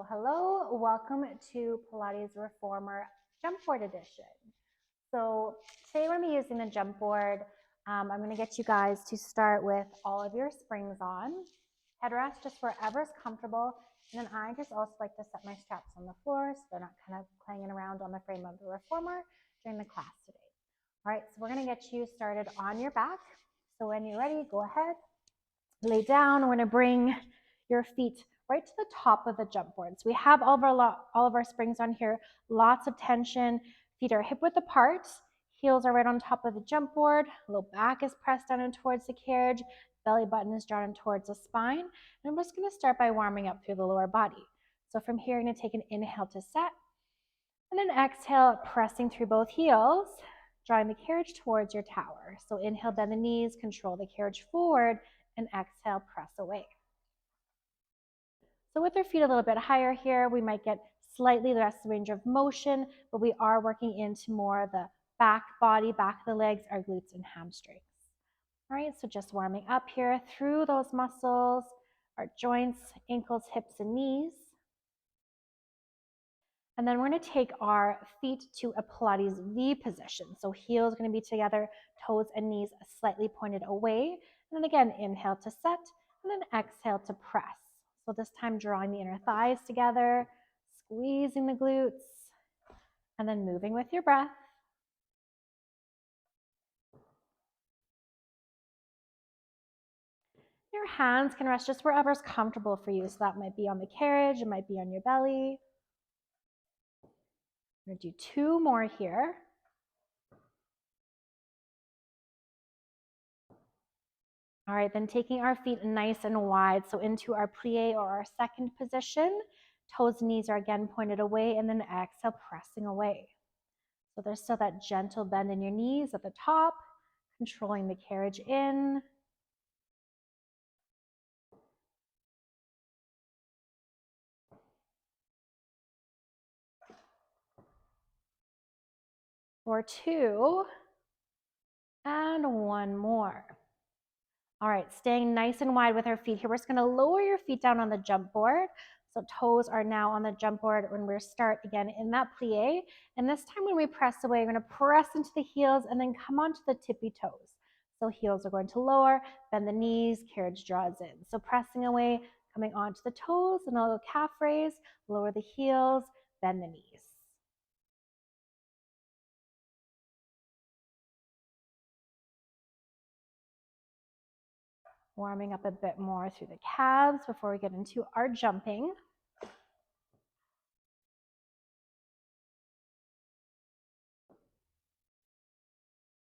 Hello, welcome to Pilates Reformer Jumpboard Edition. So today we're going to be using the Jumpboard. I'm going to get you guys to start with all of your springs on. Headrest just wherever's comfortable. And then I just also like to set my straps on the floor so they're not kind of clanging around on the frame of the Reformer during the class today. All right, so we're going to get you started on your back. So when you're ready, go ahead, lay down. We're going to bring your feet right to the top of the jump board. So we have all of our springs on here, lots of tension. Feet are hip width apart, heels are right on top of the jump board, low back is pressed down and towards the carriage, belly button is drawn in towards the spine. And I'm just going to start by warming up through the lower body. So from here, I'm going to take an inhale to set, and then exhale, pressing through both heels, drawing the carriage towards your tower. So inhale, bend the knees, control the carriage forward, and exhale, press away. So with our feet a little bit higher here, we might get slightly less range of motion, but we are working into more of the back body, back of the legs, our glutes and hamstrings. All right, so just warming up here through those muscles, our joints, ankles, hips, and knees. And then we're going to take our feet to a Pilates V position. So heels are going to be together, toes and knees slightly pointed away. And then again, inhale to set, and then exhale to press. So this time drawing the inner thighs together, squeezing the glutes, and then moving with your breath. Your hands can rest just wherever's comfortable for you. So that might be on the carriage, it might be on your belly. I'm going to do 2 more here. All right, then taking our feet nice and wide, so into our plie or our second position. Toes and knees are again pointed away, and then exhale, pressing away. So there's still that gentle bend in your knees at the top, controlling the carriage in. For 2, and 1 more. All right, staying nice and wide with our feet here. We're just going to lower your feet down on the jump board. So toes are now on the jump board when we start again in that plie. And this time when we press away, we're going to press into the heels and then come onto the tippy toes. So heels are going to lower, bend the knees, carriage draws in. So pressing away, coming onto the toes, and a little calf raise, lower the heels, bend the knees. Warming up a bit more through the calves before we get into our jumping.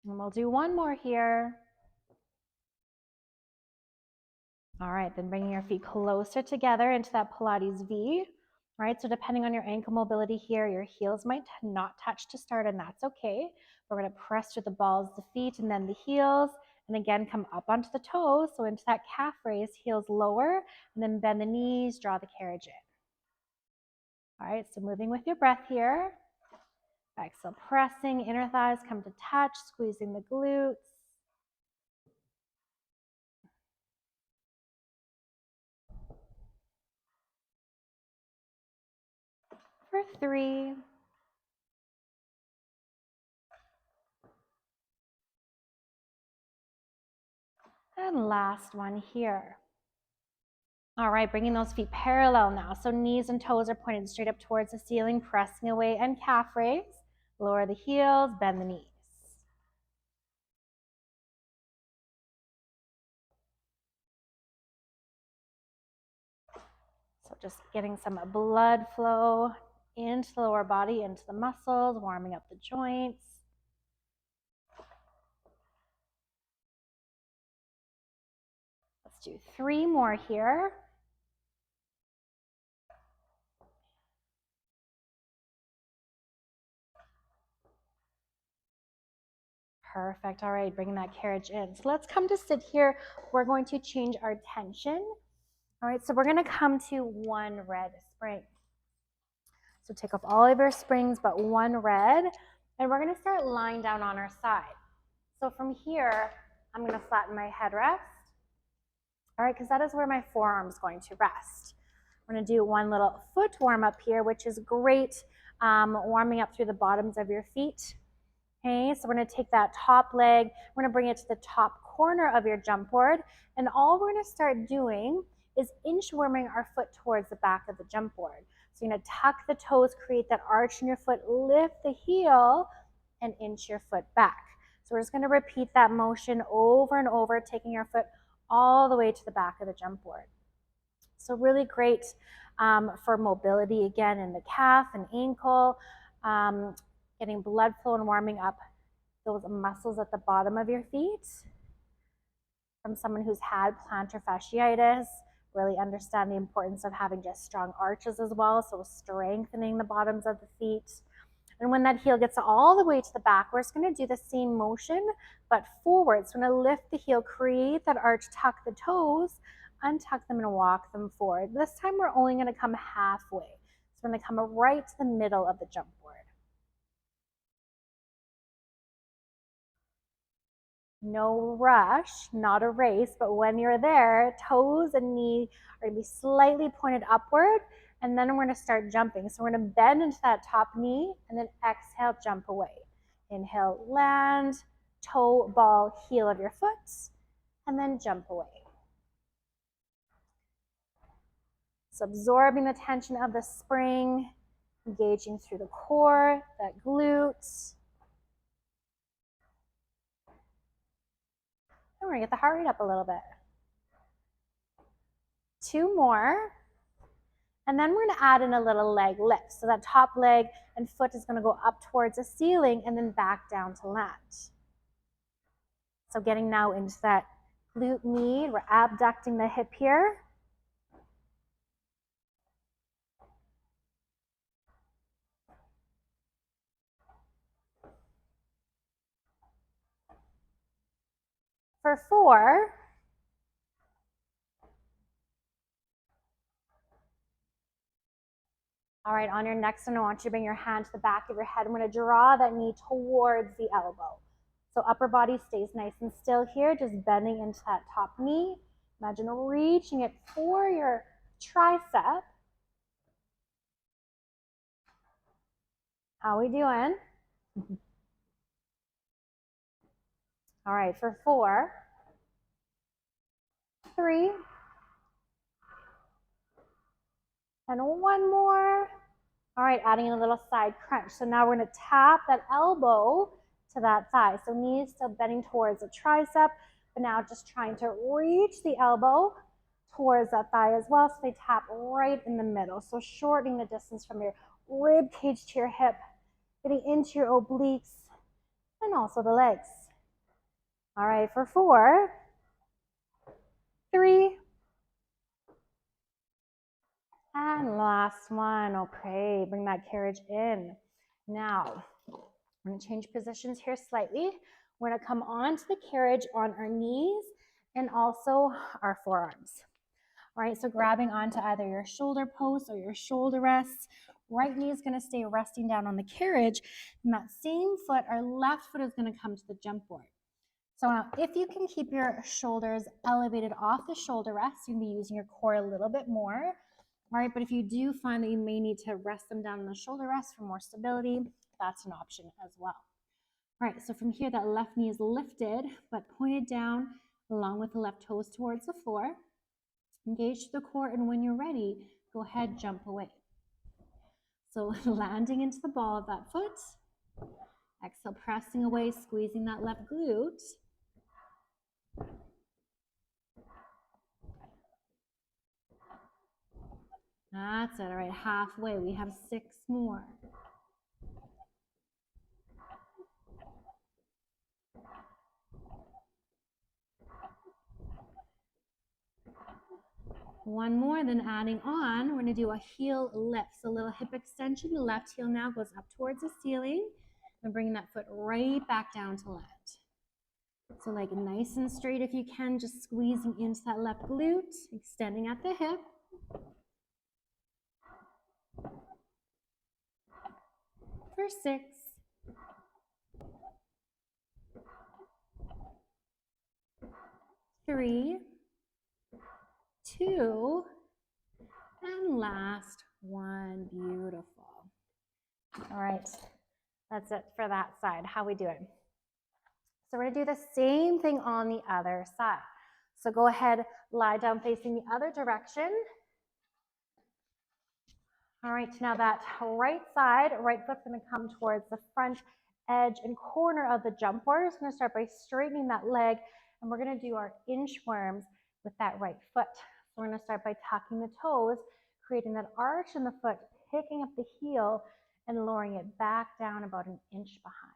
And we'll do 1 more here. All right, then bringing your feet closer together into that Pilates V. All right, so depending on your ankle mobility here, your heels might not touch to start, and that's okay. We're going to press through the balls, the feet, and then the heels. And again, come up onto the toes, so into that calf raise, heels lower, and then bend the knees, draw the carriage in. All right, so moving with your breath here. Exhale, pressing, inner thighs come to touch, squeezing the glutes. For 3. And last one here. All right, bringing those feet parallel now. So knees and toes are pointed straight up towards the ceiling, pressing away, and calf raise. Lower the heels, bend the knees. So just getting some blood flow into the lower body, into the muscles, warming up the joints. Let's do 3 more here. Perfect. All right, bringing that carriage in. So let's come to sit here. We're going to change our tension. All right, so we're going to come to 1 red spring. So take off all of your springs but 1 red, and we're going to start lying down on our side. So from here, I'm going to flatten my headrest. All right, because that is where my forearm is going to rest. We're going to do one little foot warm up here, which is great, warming up through the bottoms of your feet. Okay, so we're going to take that top leg, we're going to bring it to the top corner of your jump board, and all we're going to start doing is inchworming our foot towards the back of the jump board. So you're going to tuck the toes, create that arch in your foot, lift the heel, and inch your foot back. So we're just going to repeat that motion over and over, taking your foot all the way to the back of the jump board. So really great for mobility again in the calf and ankle, getting blood flow and warming up those muscles at the bottom of your feet. From someone who's had plantar fasciitis, really understand the importance of having just strong arches as well, so strengthening the bottoms of the feet. And when that heel gets all the way to the back, we're just going to do the same motion, but forward. So we're going to lift the heel, create that arch, tuck the toes, untuck them and walk them forward. This time we're only going to come halfway. So we're going to come right to the middle of the jump board. No rush, not a race, but when you're there, toes and knee are going to be slightly pointed upward, and then we're going to start jumping. So we're going to bend into that top knee, and then exhale, jump away. Inhale, land, toe, ball, heel of your foot, and then jump away. So absorbing the tension of the spring, engaging through the core, that glutes. And we're going to get the heart rate up a little bit. 2 more. And then we're going to add in a little leg lift. So that top leg and foot is going to go up towards the ceiling and then back down to land. So getting now into that glute med. We're abducting the hip here. For 4, all right, on your next one, I want you to bring your hand to the back of your head. I'm going to draw that knee towards the elbow. So upper body stays nice and still here, just bending into that top knee. Imagine reaching it for your tricep. How we doing? All right, for 4, 3, and 1 more. All right, adding in a little side crunch. So now we're going to tap that elbow to that thigh. So knees still bending towards the tricep, but now just trying to reach the elbow towards that thigh as well. So they tap right in the middle. So shortening the distance from your rib cage to your hip, getting into your obliques and also the legs. All right, for 4, 3, and last one. Okay, bring that carriage in. Now, we're going to change positions here slightly. We're going to come onto the carriage on our knees and also our forearms. All right, so grabbing onto either your shoulder post or your shoulder rests. Right knee is going to stay resting down on the carriage. And that same foot, our left foot, is going to come to the jump board. So now, if you can keep your shoulders elevated off the shoulder rest, you're going to be using your core a little bit more. All right, but if you do find that you may need to rest them down on the shoulder rest for more stability, that's an option as well. All right, so from here, that left knee is lifted, but pointed down along with the left toes towards the floor. Engage the core, and when you're ready, go ahead, jump away. So landing into the ball of that foot. Exhale, pressing away, squeezing that left glute. That's it. All right, halfway. We have 6 more. One more, then adding on, we're going to do a heel lift. So a little hip extension. The left heel now goes up towards the ceiling. And bringing that foot right back down to land. So like nice and straight if you can, just squeezing into that left glute, extending at the hip. For 6. 3, 2, And last one, beautiful. All right, that's it for that side. How we do it? So we're gonna do the same thing on the other side. So go ahead, lie down facing the other direction. All right, now that right side, right foot's gonna come towards the front edge and corner of the jump board. It's gonna start by straightening that leg, and we're gonna do our inchworms with that right foot. So we're gonna start by tucking the toes, creating that arch in the foot, picking up the heel, and lowering it back down about an inch behind.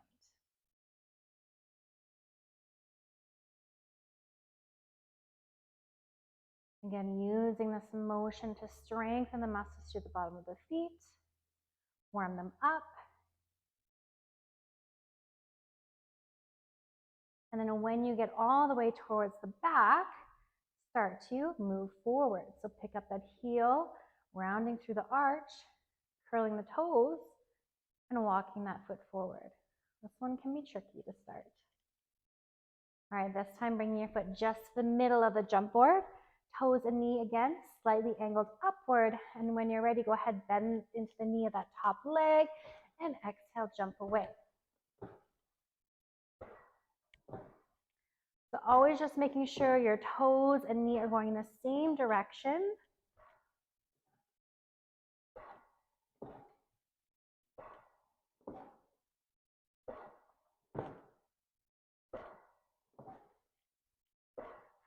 Again, using this motion to strengthen the muscles through the bottom of the feet, warm them up. And then when you get all the way towards the back, start to move forward. So pick up that heel, rounding through the arch, curling the toes, and walking that foot forward. This one can be tricky to start. All right, this time bringing your foot just to the middle of the jump board. Toes and knee again, slightly angled upward. And when you're ready, go ahead, bend into the knee of that top leg, and exhale, jump away. So always just making sure your toes and knee are going in the same direction.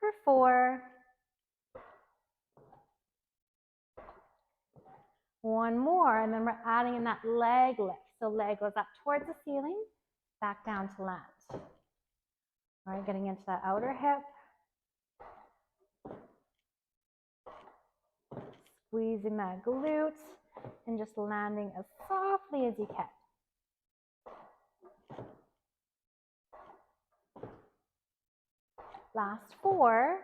For 4. One more, and then we're adding in that leg lift. So leg goes up towards the ceiling, back down to land. All right, getting into that outer hip. Squeezing that glute, and just landing as softly as you can. Last 4.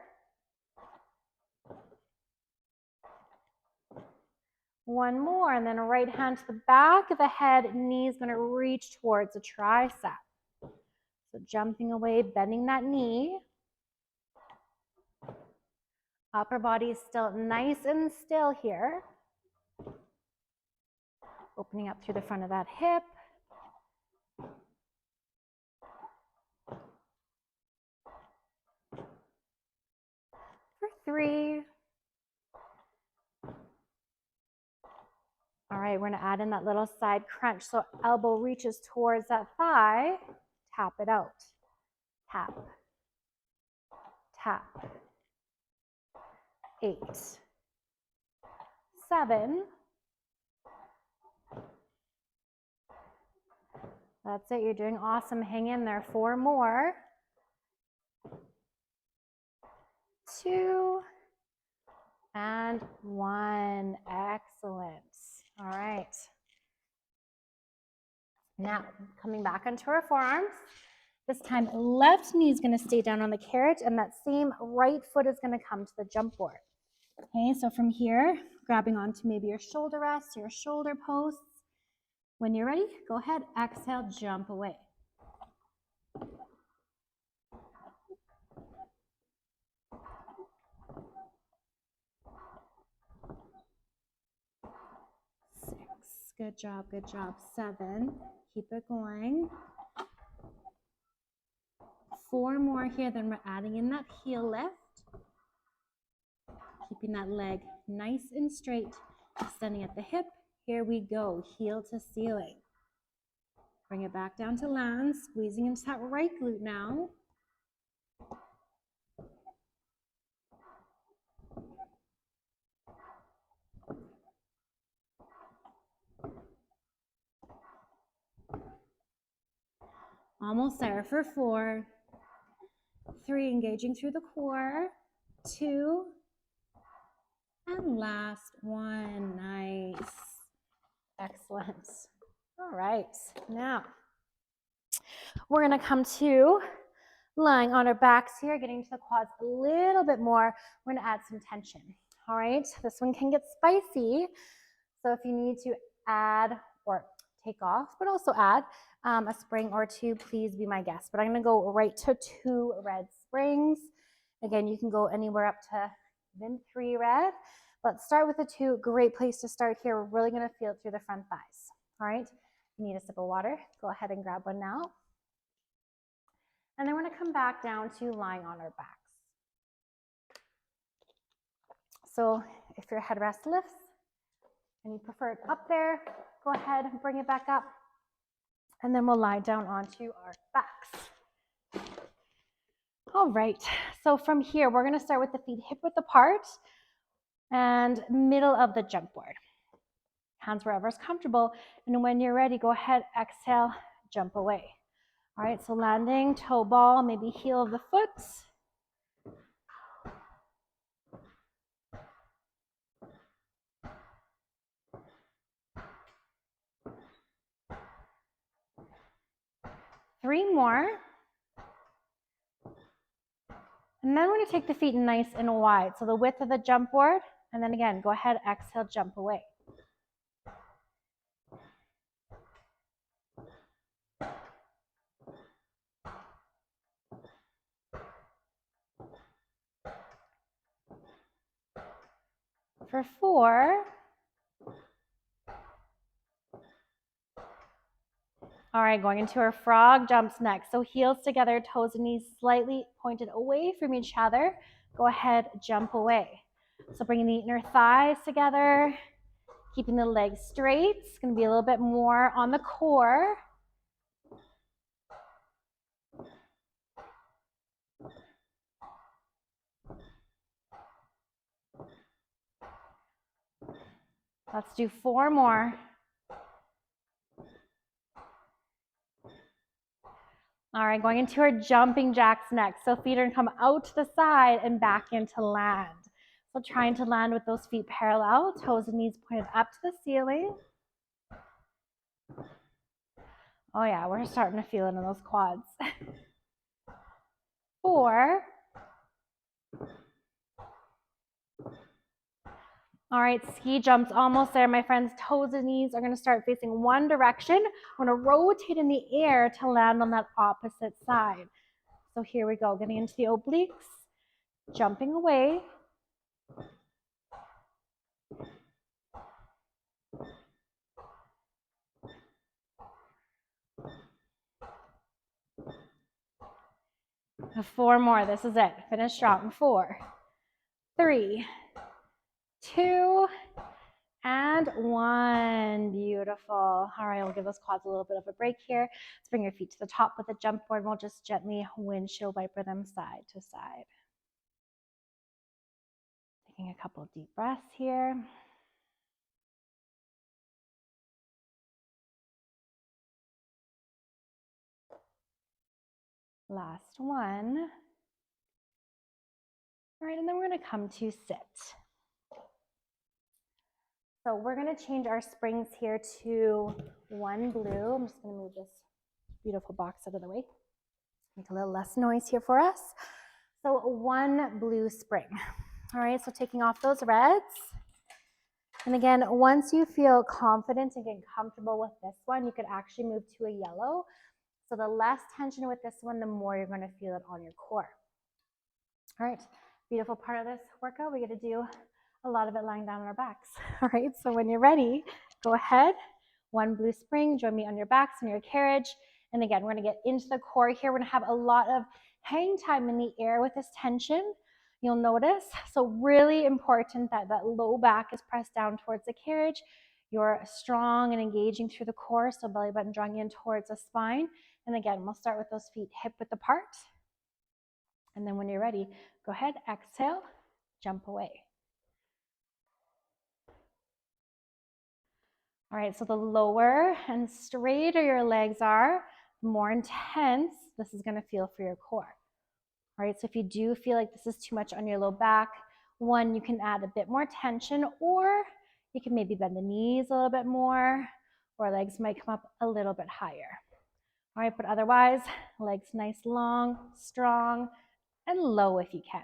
One more, and then a right hand to the back of the head, knee is going to reach towards the tricep. So jumping away, bending that knee. Upper body is still nice and still here. Opening up through the front of that hip. For 3. All right, we're gonna add in that little side crunch. So elbow reaches towards that thigh, tap it out. Tap, tap. 8, 7. That's it, you're doing awesome. Hang in there. 4 more. 2, and 1. Excellent. All right. Now, coming back onto our forearms. This time, left knee is going to stay down on the carrot, and that same right foot is going to come to the jump board. Okay, so from here, grabbing onto maybe your shoulder rests, your shoulder posts. When you're ready, go ahead, exhale, jump away. Good job, good job. 7, keep it going. 4 more here, then we're adding in that heel lift. Keeping that leg nice and straight, extending at the hip. Here we go, heel to ceiling. Bring it back down to land, squeezing into that right glute now. Almost there for 4. 3, engaging through the core. 2, and last 1. Nice. Excellent. All right, now we're gonna come to lying on our backs here, getting to the quads a little bit more. We're gonna add some tension. All right, this one can get spicy. So if you need to add or take off, but also add a spring or 2, please be my guest. But I'm gonna go right to 2 red springs. Again, you can go anywhere up to even 3 red, But start with the 2. Great place to start here. We're really going to feel it through the front thighs. All right. You need a sip of water. Go ahead and grab one now. And then we're going to come back down to lying on our backs. So if your headrest lifts and you prefer it up there, go ahead and bring it back up. And then we'll lie down onto our backs. All right, so from here, we're gonna start with the feet hip width apart and middle of the jump board. Hands wherever's comfortable. And when you're ready, go ahead, exhale, jump away. All right, so landing, toe ball, maybe heel of the foot. Three more. And then we're going to take the feet nice and wide. So the width of the jump board. And then again, go ahead, exhale, jump away. For 4. All right, going into our frog jumps next. So heels together, toes and knees slightly pointed away from each other. Go ahead, jump away. So bringing the inner thighs together, keeping the legs straight. It's going to be a little bit more on the core. Let's do 4 more. All right, going into our jumping jacks next. So feet are gonna come out to the side and back into land. So trying to land with those feet parallel, toes and knees pointed up to the ceiling. Oh yeah, we're starting to feel it in those quads. 4. All right, ski jumps almost there, my friends. Toes and knees are gonna start facing one direction. We're gonna rotate in the air to land on that opposite side. So here we go, getting into the obliques, jumping away. Four more, this is it. Finish strong. 4, 3, 2, and 1. Beautiful. All right, we'll give those quads a little bit of a break here. Let's bring your feet to the top with the jump board. We'll just gently windshield wiper them side to side. Taking a couple deep breaths here. Last one. All right, and then we're going to come to sit. So we're going to change our springs here to 1 blue. I'm just going to move this beautiful box out of the way. Make a little less noise here for us. So 1 blue spring. All right, so taking off those reds. And again, once you feel confident and get comfortable with this one, you could actually move to a yellow. So the less tension with this one, the more you're going to feel it on your core. All right, beautiful part of this workout. We get to do a lot of it lying down on our backs. All right, so when you're ready, go ahead. 1 blue spring, join me on your backs, on your carriage. And again, we're going to get into the core here. We're going to have a lot of hang time in the air with this tension. You'll notice, so really important that that low back is pressed down towards the carriage. You're strong and engaging through the core, so belly button drawing in towards the spine. And again, we'll start with those feet hip width apart. And then when you're ready, go ahead, exhale, jump away. All right, so the lower and straighter your legs are, the more intense this is going to feel for your core. All right, so if you do feel like this is too much on your low back, one, you can add a bit more tension, or you can maybe bend the knees a little bit more, or legs might come up a little bit higher. All right, but otherwise, legs nice, long, strong, and low if you can.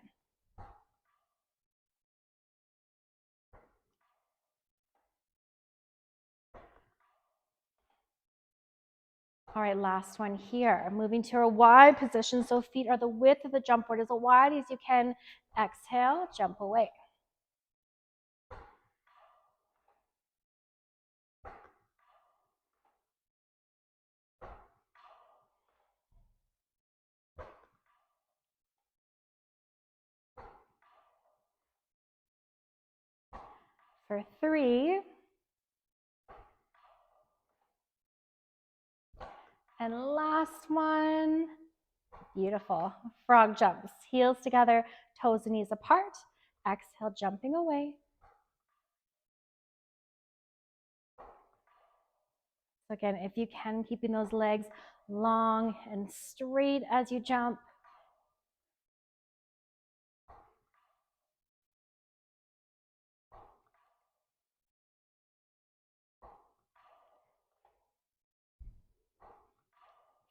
All right, last one here. Moving to a wide position, so feet are the width of the jump board, as wide as you can. Exhale, jump away. For 3. And last one. Beautiful. Frog jumps. Heels together, toes and knees apart. Exhale, jumping away. So again, if you can, keeping those legs long and straight as you jump.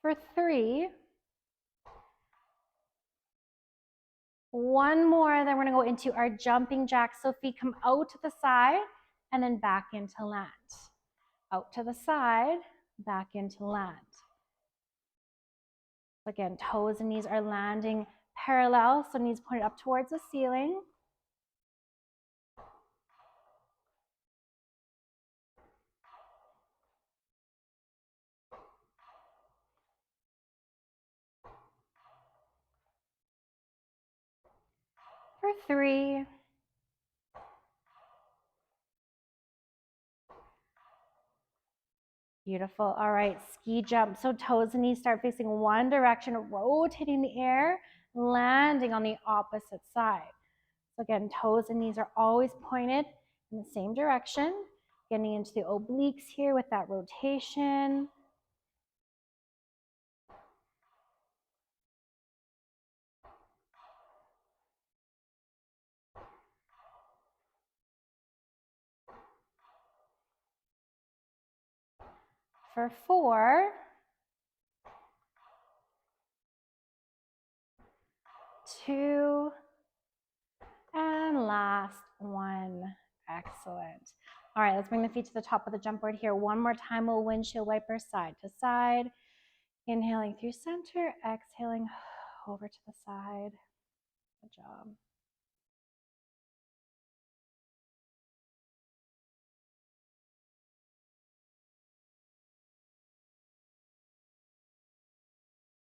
For 3. One more, then we're gonna go into our jumping jack. So feet come out to the side and then back into land. Out to the side, back into land. Again, toes and knees are landing parallel, so knees pointed up towards the ceiling. For 3. Beautiful. All right, ski jump. So toes and knees start facing one direction, rotating the air, landing on the opposite side. So again, toes and knees are always pointed in the same direction. Getting into the obliques here with that rotation. For 4. 2. And last one. Excellent. All right, let's bring the feet to the top of the jump board here. One more time, we'll windshield wiper side to side. Inhaling through center, exhaling over to the side. Good job.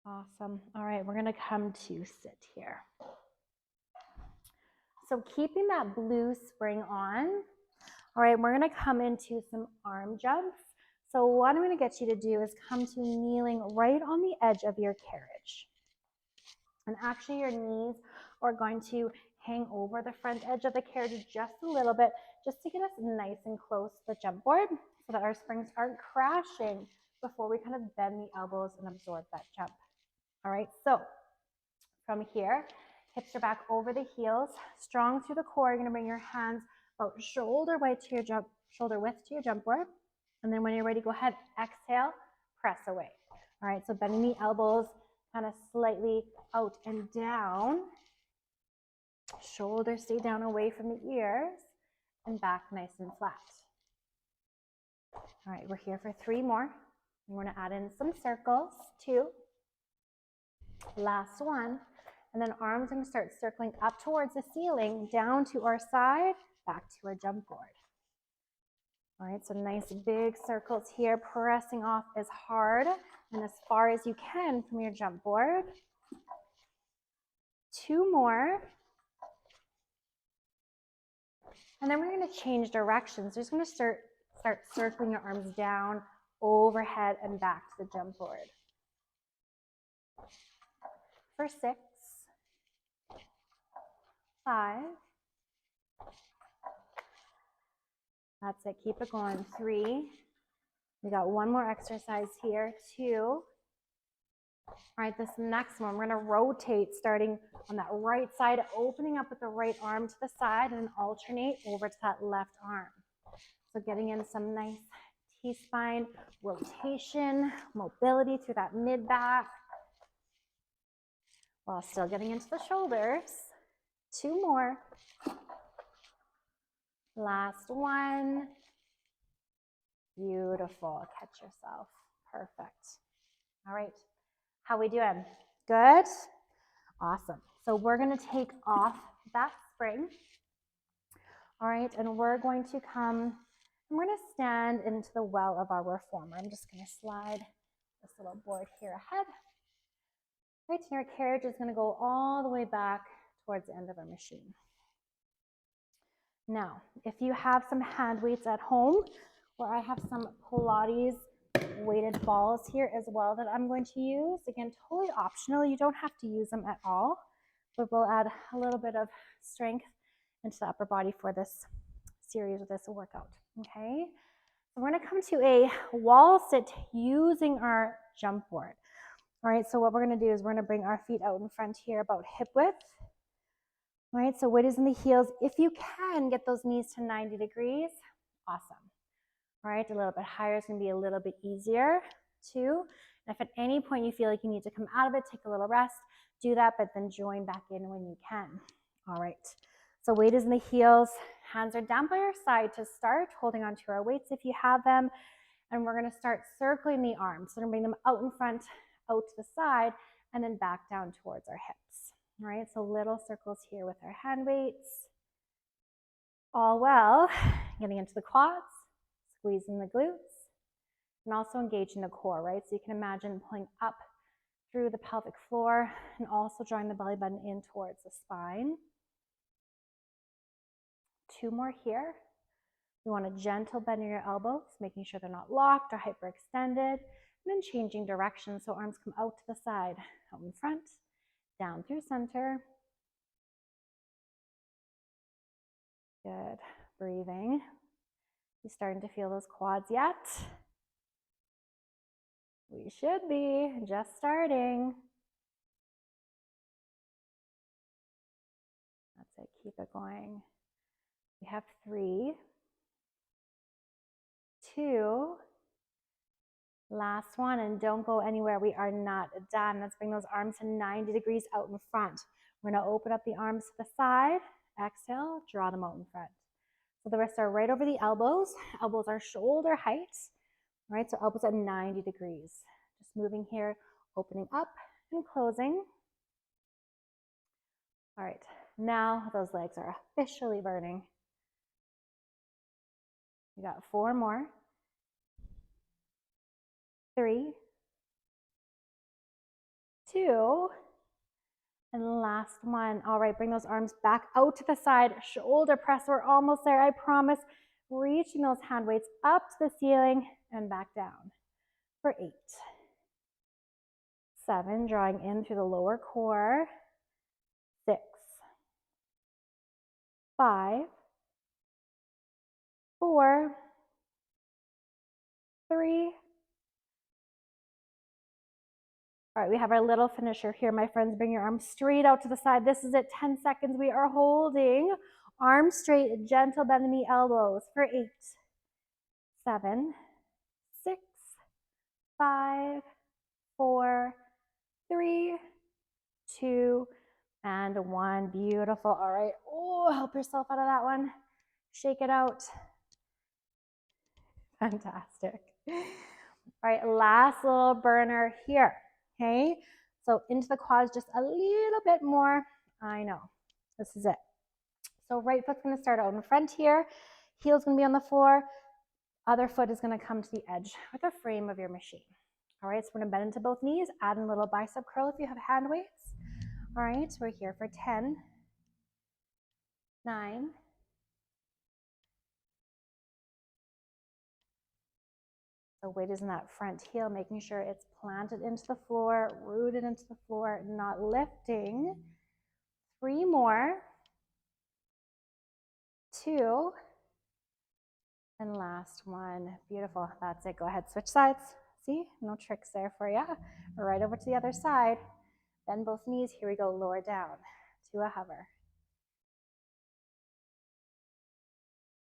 Awesome. All right, we're gonna come to sit here. So keeping that blue spring on. All right, we're gonna come into some arm jumps. So what I'm gonna get you to do is come to kneeling right on the edge of your carriage. And actually your knees are going to hang over the front edge of the carriage just a little bit, just to get us nice and close to the jump board so that our springs aren't crashing before we kind of bend the elbows and absorb that jump. All right, so from here, hips are back over the heels, strong through the core. You're gonna bring your hands about shoulder width to your jump board. And then when you're ready, go ahead, exhale, press away. All right, so bending the elbows kind of slightly out and down. Shoulders stay down away from the ears and back nice and flat. All right, we're here for 3 more. We're gonna add in some circles, 2. Last one. And then arms are gonna start circling up towards the ceiling, down to our side, back to our jump board. All right, so nice big circles here, pressing off as hard and as far as you can from your jump board. 2 more. And then we're gonna change directions. You're just gonna start circling your arms down, overhead, and back to the jump board. For 6, 5. That's it, keep it going. 3. We got one more exercise here. 2. All right, this next one, we're gonna rotate starting on that right side, opening up with the right arm to the side and alternate over to that left arm. So getting in some nice T-spine rotation, mobility through that mid-back, while still getting into the shoulders. 2 more. Last one. Beautiful. Catch yourself. Perfect. All right. How we doing? Good? Awesome. So we're going to take off that spring. All right. And we're going to come, and we're going to stand into the well of our reformer. I'm just going to slide this little board here ahead. Right. And your carriage is going to go all the way back towards the end of our machine. Now, if you have some hand weights at home, or I have some Pilates weighted balls here as well that I'm going to use. Again, totally optional. You don't have to use them at all, but we'll add a little bit of strength into the upper body for this series of this workout, okay? So we're gonna come to a wall sit using our jump board. All right, so what we're gonna do is we're gonna bring our feet out in front here about hip width. All right, so weight is in the heels. If you can get those knees to 90 degrees, awesome. All right, a little bit higher is gonna be a little bit easier too. And if at any point you feel like you need to come out of it, take a little rest, do that, but then join back in when you can. All right, so weight is in the heels. Hands are down by your side to start, holding onto our weights if you have them. And we're gonna start circling the arms. So we're gonna bring them out in front, out to the side, and then back down towards our hips. All right, so little circles here with our hand weights. All well, getting into the quads, squeezing the glutes, and also engaging the core, right? So you can imagine pulling up through the pelvic floor and also drawing the belly button in towards the spine. 2 more here. You want a gentle bend in your elbows, making sure they're not locked or hyperextended, and then changing direction so arms come out to the side, out in front, down through center. Good. Breathing. You starting to feel those quads yet? We should be just starting. That's it. Keep it going. We have 3, 2, last one, and don't go anywhere. We are not done. Let's bring those arms to 90 degrees out in front. We're going to open up the arms to the side. Exhale, draw them out in front. So the wrists are right over the elbows. Elbows are shoulder height. All right, so elbows at 90 degrees. Just moving here, opening up and closing. All right, now those legs are officially burning. We got 4 more. 3, 2, and last one. All right, bring those arms back out to the side, shoulder press. We're almost there, I promise. Reaching those hand weights up to the ceiling and back down for 8, 7, drawing in through the lower core. 6, 5, 4, 3. All right, we have our little finisher here, my friends. Bring your arms straight out to the side. This is it, 10 seconds. We are holding arms straight, gentle bend in the elbows for 8, 7, 6, 5, 4, 3, 2, and 1. Beautiful. All right. Oh, help yourself out of that one. Shake it out. Fantastic. All right, last little burner here. Okay, so into the quads just a little bit more. I know, this is it. So right foot's gonna start out in front here. Heel's gonna be on the floor. Other foot is gonna come to the edge with the frame of your machine. All right, so we're gonna bend into both knees, add in a little bicep curl if you have hand weights. All right, so we're here for 10, 9, the weight is in that front heel, making sure it's planted into the floor, rooted into the floor, not lifting. 3 more. 2, and last one. Beautiful. That's it. Go ahead, switch sides. See, no tricks there for you. Right over to the other side. Bend both knees. Here we go. Lower down to a hover.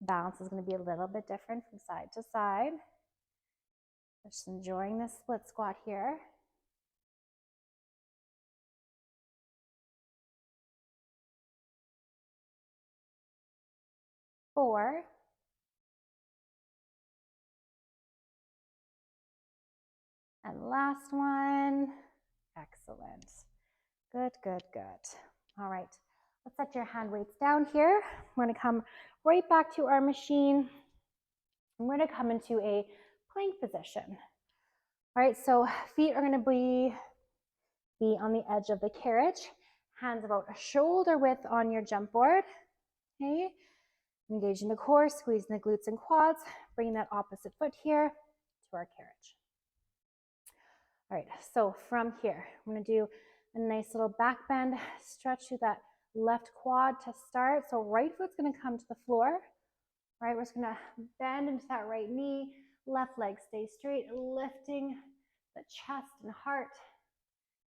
Balance is going to be a little bit different from side to side. Just enjoying this split squat here. 4, and last one. Excellent. Good, good, good. All right, let's set your hand weights down here. We're going to come right back to our machine. And we're going to come into a plank position. All right, so feet are going to be on the edge of the carriage. Hands about a shoulder width on your jump board. Okay, Engaging the core, squeezing the glutes and quads, bringing that opposite foot here to our carriage. All right, so from here, I'm gonna do a nice little back bend, stretch through that left quad to start. So right foot's gonna come to the floor. All right, we're just gonna bend into that right knee, left leg stay straight, lifting the chest and heart,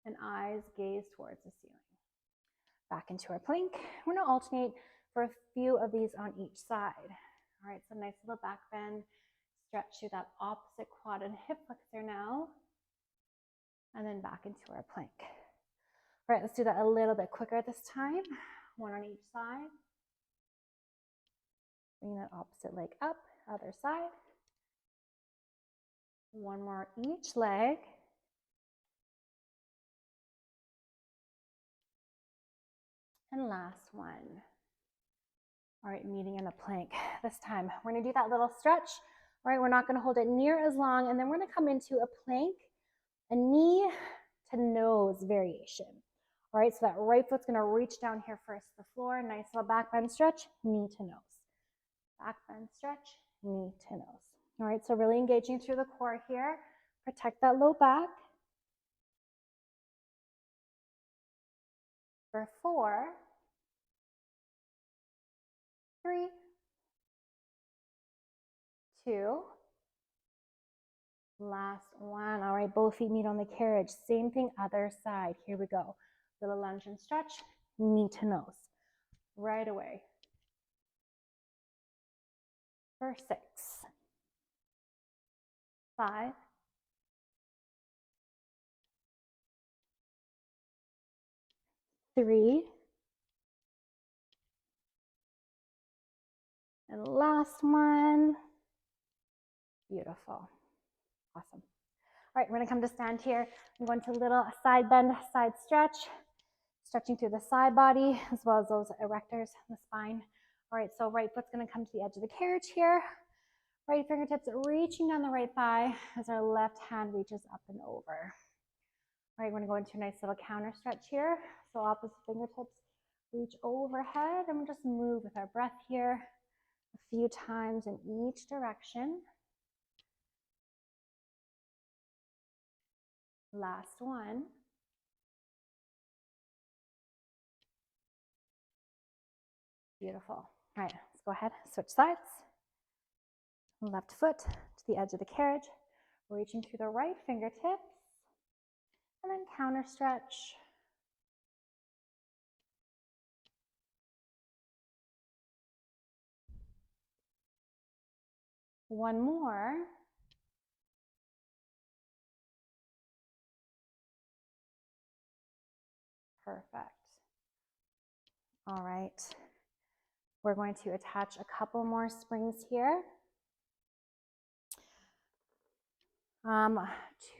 and eyes gaze towards the ceiling. Back into our plank. We're gonna alternate for a few of these on each side. All right, so nice little back bend, stretch through that opposite quad and hip flexor now, and then back into our plank. All right, let's do that a little bit quicker this time. One on each side. Bring that opposite leg up, other side. One more each leg. And last one. All right, meeting in a plank. This time, we're gonna do that little stretch. All right, we're not gonna hold it near as long, and then we're gonna come into a plank, a knee to nose variation. All right, so that right foot's gonna reach down here first to the floor. Nice little back bend stretch, knee to nose. Back bend stretch, knee to nose. All right, so really engaging through the core here. Protect that low back. For 4, 3, 2, last one. All right, both feet meet on the carriage. Same thing, other side. Here we go. Little lunge and stretch, knee to nose. Right away. For 6, 5, 3, and last one. Beautiful. Awesome. All right, we're gonna come to stand here. I'm going to little side bend, side stretch, stretching through the side body as well as those erectors in the spine. All right, so right foot's gonna come to the edge of the carriage here. Right fingertips reaching down the right thigh as our left hand reaches up and over. All right, we're gonna go into a nice little counter stretch here. So opposite fingertips reach overhead, and we'll just move with our breath here a few times in each direction. Last one. Beautiful. All right, let's go ahead, switch sides. Left foot to the edge of the carriage, reaching through the right fingertips, and then counter stretch. One more. Perfect. All right. We're going to attach a couple more springs here.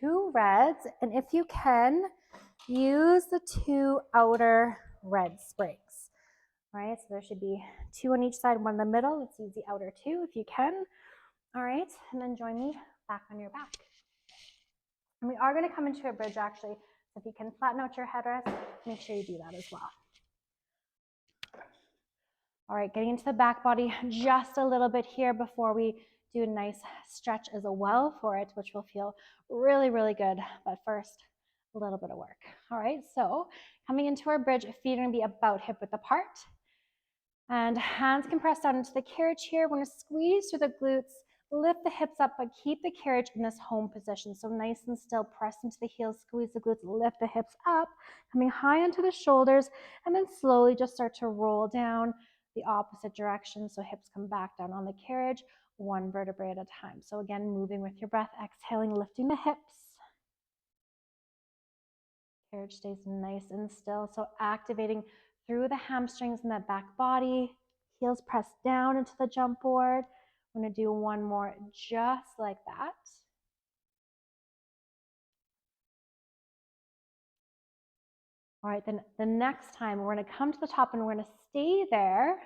2 reds, and if you can, use the 2 outer red springs. All right, so there should be 2 on each side, 1 in the middle. Let's use the outer 2 if you can. All right, and then join me back on your back. And we are going to come into a bridge actually, so if you can flatten out your headrest, make sure you do that as well. All right, getting into the back body just a little bit here before we do a nice stretch as well for it, which will feel really, really good. But first, a little bit of work. All right, so coming into our bridge, feet are gonna be about hip width apart. And hands can press down into the carriage here. We're gonna squeeze through the glutes, lift the hips up, but keep the carriage in this home position. So nice and still, press into the heels, squeeze the glutes, lift the hips up, coming high onto the shoulders, and then slowly just start to roll down the opposite direction. So hips come back down on the carriage, 1 vertebrae at a time. So again, moving with your breath, exhaling, lifting the hips. Carriage stays nice and still. So activating through the hamstrings and that back body, heels pressed down into the jump board. We're gonna do one more just like that. All right, then the next time we're gonna come to the top and we're gonna stay there.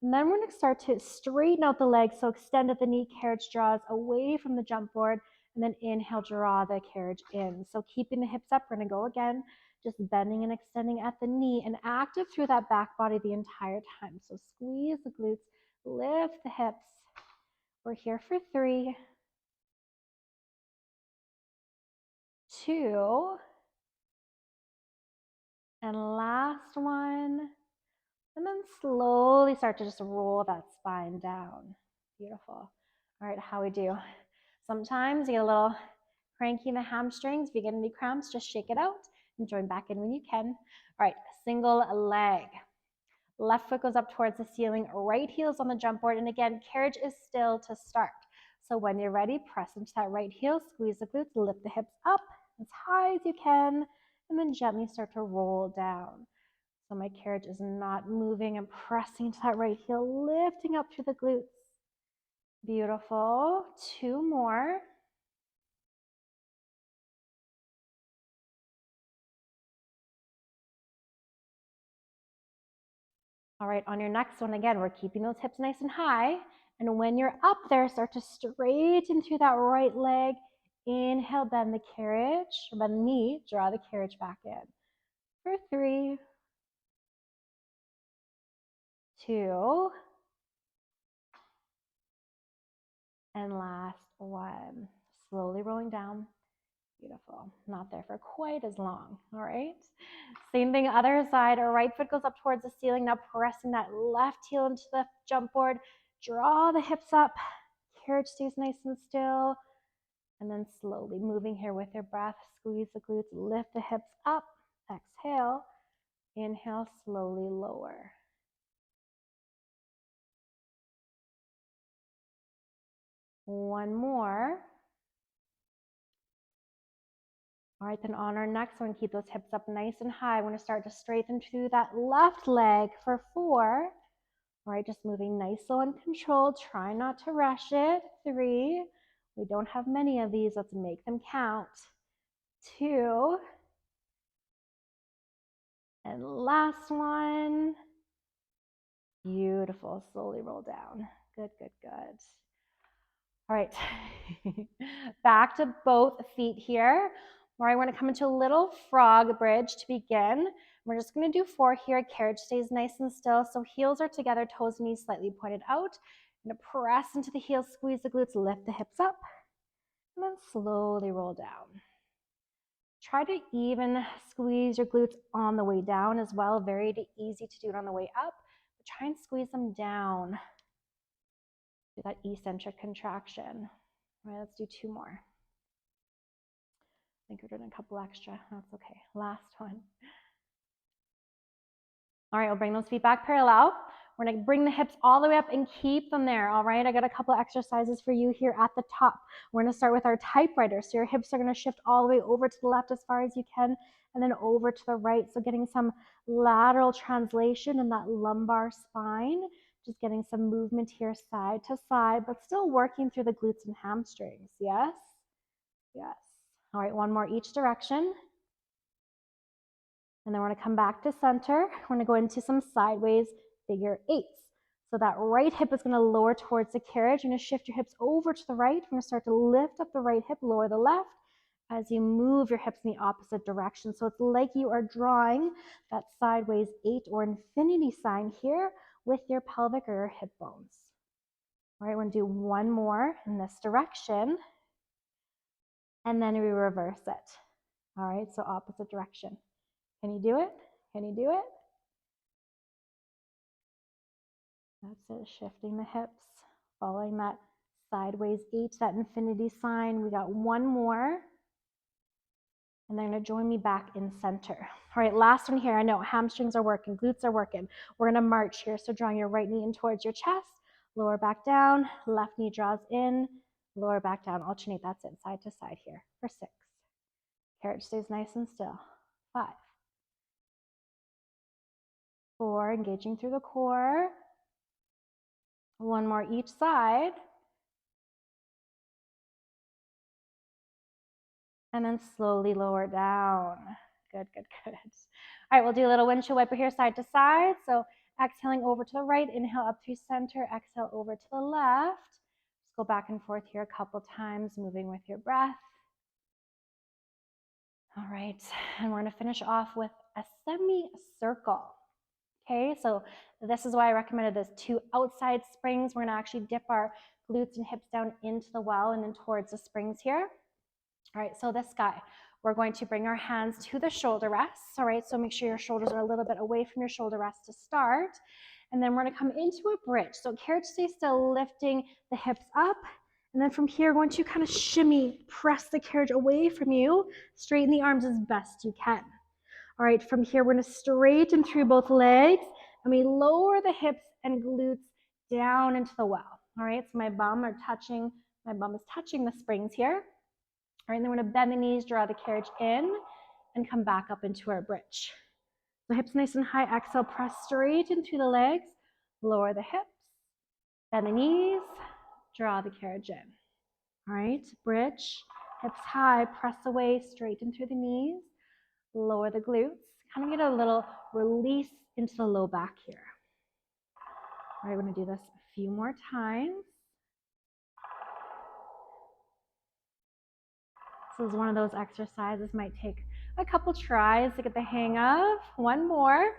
And then we're gonna start to straighten out the legs. So extend at the knee, carriage draws away from the jump board, and then inhale, draw the carriage in. So keeping the hips up, we're gonna go again, just bending and extending at the knee and active through that back body the entire time. So squeeze the glutes, lift the hips. We're here for 3, 2, and last one. And then slowly start to just roll that spine down. Beautiful. All right, how we do? Sometimes you get a little cranky in the hamstrings. If you get any cramps, just shake it out and join back in when you can. All right, single leg. Left foot goes up towards the ceiling, right heel's on the jump board. And again, carriage is still to start. So when you're ready, press into that right heel, squeeze the glutes, lift the hips up as high as you can, and then gently start to roll down. So my carriage is not moving. I'm pressing into that right heel, lifting up through the glutes. Beautiful. 2 more. All right, on your next one, again, we're keeping those hips nice and high. And when you're up there, start to straighten through that right leg. Inhale, bend the carriage, or bend the knee, draw the carriage back in. For 3, 2, and last one. Slowly rolling down. Beautiful. Not there for quite as long. All right. Same thing, other side. Our right foot goes up towards the ceiling. Now pressing that left heel into the jump board. Draw the hips up. Carriage stays nice and still. And then slowly moving here with your breath. Squeeze the glutes. Lift the hips up. Exhale. Inhale, slowly lower. One more. All right, then on our next one, keep those hips up nice and high. We're going to start to straighten through that left leg for 4. All right, just moving nice, slow, and controlled. Try not to rush it. 3. We don't have many of these. Let's make them count. 2. And last one. Beautiful. Slowly roll down. Good, good, good. All right, back to both feet here. All right, we're going to come into a little frog bridge to begin. We're just going to do 4 here. Carriage stays nice and still. So heels are together, toes and knees slightly pointed out. I'm going to press into the heels, squeeze the glutes, lift the hips up, and then slowly roll down. Try to even squeeze your glutes on the way down as well. Very easy to do it on the way up, but try and squeeze them down. Do that eccentric contraction. All right, let's do 2 more. I think we're doing a couple extra. That's okay. Last one. All right, we'll bring those feet back parallel. We're going to bring the hips all the way up and keep them there. All right, I got a couple exercises for you here at the top. We're going to start with our typewriter. So your hips are going to shift all the way over to the left as far as you can, and then over to the right. So getting some lateral translation in that lumbar spine. Just getting some movement here side to side, but still working through the glutes and hamstrings. Yes? Yes. All right, one more each direction. And then we're going to come back to center. We're going to go into some sideways figure 8s. So that right hip is going to lower towards the carriage. You're going to shift your hips over to the right. We're going to start to lift up the right hip, lower the left as you move your hips in the opposite direction. So it's like you are drawing that sideways 8 or infinity sign here with your pelvic or your hip bones. All right, we're going to do one more in this direction. And then we reverse it. All right, so opposite direction. Can you do it? Can you do it? That's it, shifting the hips, following that sideways 8, that infinity sign. We got one more. And they're going to join me back in center. All right, last one here. I know hamstrings are working, glutes are working. We're going to march here. So drawing your right knee in towards your chest, lower back down, left knee draws in, lower back down. Alternate, that's it, side to side here for 6. Carriage stays nice and still. 5. 4, engaging through the core. One more each side. And then slowly lower down. Good, good, good. All right, we'll do a little windshield wiper here side to side. So exhaling over to the right, inhale up through center, exhale over to the left. Just go back and forth here a couple times, moving with your breath. All right, and we're going to finish off with a semicircle. Okay, so this is why I recommended this 2 outside springs. We're gonna actually dip our glutes and hips down into the well and then towards the springs here. All right, so this guy, we're going to bring our hands to the shoulder rests. All right, so make sure your shoulders are a little bit away from your shoulder rests to start. And then we're gonna come into a bridge. So carriage stay still, lifting the hips up. And then from here, going to kind of shimmy, press the carriage away from you, straighten the arms as best you can. All right, from here, we're gonna straighten through both legs and we lower the hips and glutes down into the well. All right, so my bum is touching the springs here. All right, and then we're gonna bend the knees, draw the carriage in, and come back up into our bridge. The hips nice and high, exhale, press straight into the legs, lower the hips, bend the knees, draw the carriage in. All right, bridge, hips high, press away, straighten through the knees, lower the glutes, kind of get a little release into the low back here. All right, we're gonna do this a few more times. This is one of those exercises, might take a couple tries to get the hang of. One more.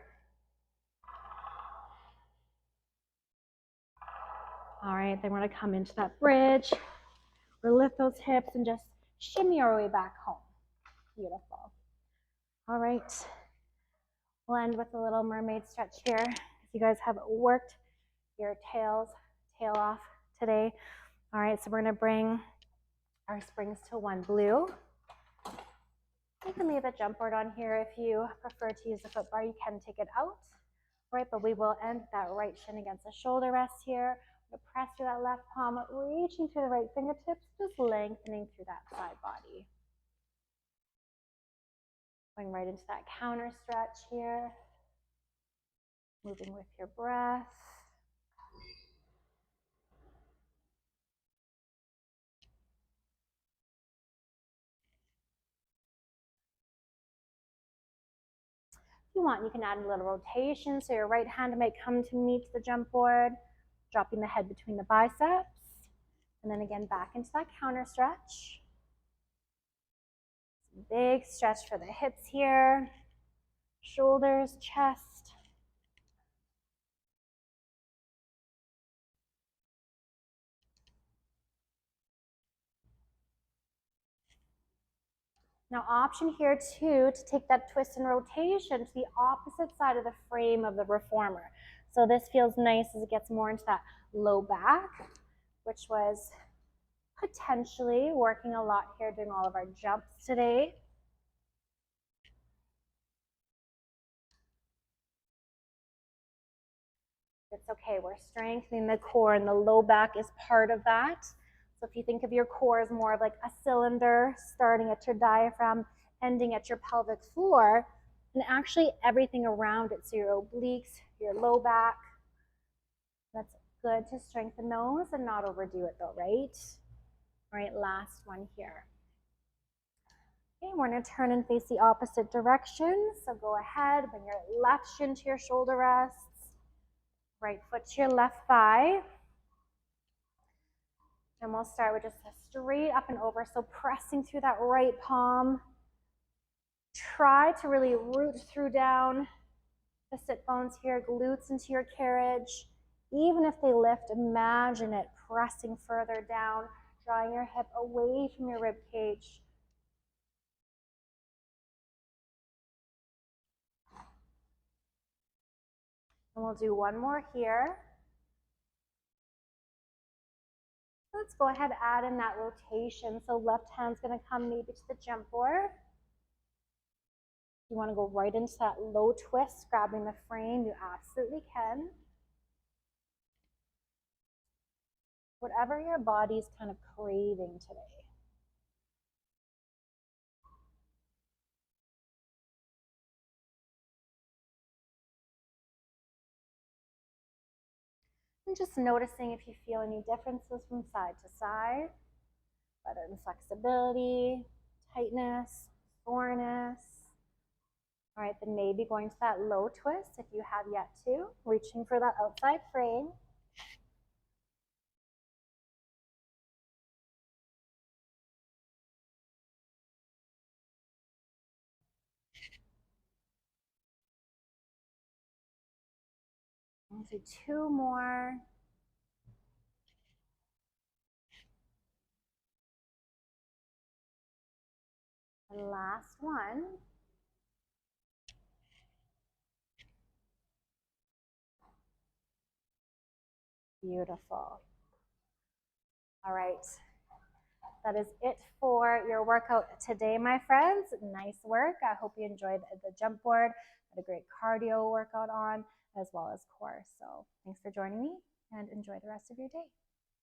All right, then we're gonna come into that bridge. We'll lift those hips and just shimmy our way back home. Beautiful. All right, we'll end with a little mermaid stretch here. If you guys have worked your tail off today. All right, so we're gonna bring our springs to one blue. You can leave the jump board on here. If you prefer to use the foot bar, you can take it out. Right, but we will end that right shin against the shoulder rest here. We'll press through that left palm, reaching through the right fingertips, just lengthening through that side body. Going right into that counter stretch here. Moving with your breath. If you want, you can add a little rotation, so your right hand might come to meet the jump board, dropping the head between the biceps, and then again back into that counter stretch. Big stretch for the hips here, shoulders, chest. Now, option here too to take that twist and rotation to the opposite side of the frame of the reformer. So this feels nice as it gets more into that low back, which was potentially working a lot here doing all of our jumps today. It's okay, we're strengthening the core and the low back is part of that. So if you think of your core as more of like a cylinder starting at your diaphragm, ending at your pelvic floor, and actually everything around it, so your obliques, your low back, that's good to strengthen those and not overdo it though, right? All right, last one here. Okay, we're gonna turn and face the opposite direction. So go ahead, bring your left shin to your shoulder rests, right foot to your left thigh. And we'll start with just a straight up and over. So pressing through that right palm. Try to really root through down the sit bones here, glutes into your carriage. Even if they lift, imagine it pressing further down, drawing your hip away from your rib cage. And we'll do one more here. Let's go ahead and add in that rotation. So left hand's gonna come maybe to the jump board. You wanna go right into that low twist, grabbing the frame, you absolutely can. Whatever your body's kind of craving today. And just noticing if you feel any differences from side to side, whether in flexibility, tightness, soreness. All right, then maybe going to that low twist if you have yet to, reaching for that outside frame. Let's do 2 more. And last one. Beautiful. All right. That is it for your workout today, my friends. Nice work. I hope you enjoyed the jump board. Had a great cardio workout on as well as core. So thanks for joining me and enjoy the rest of your day.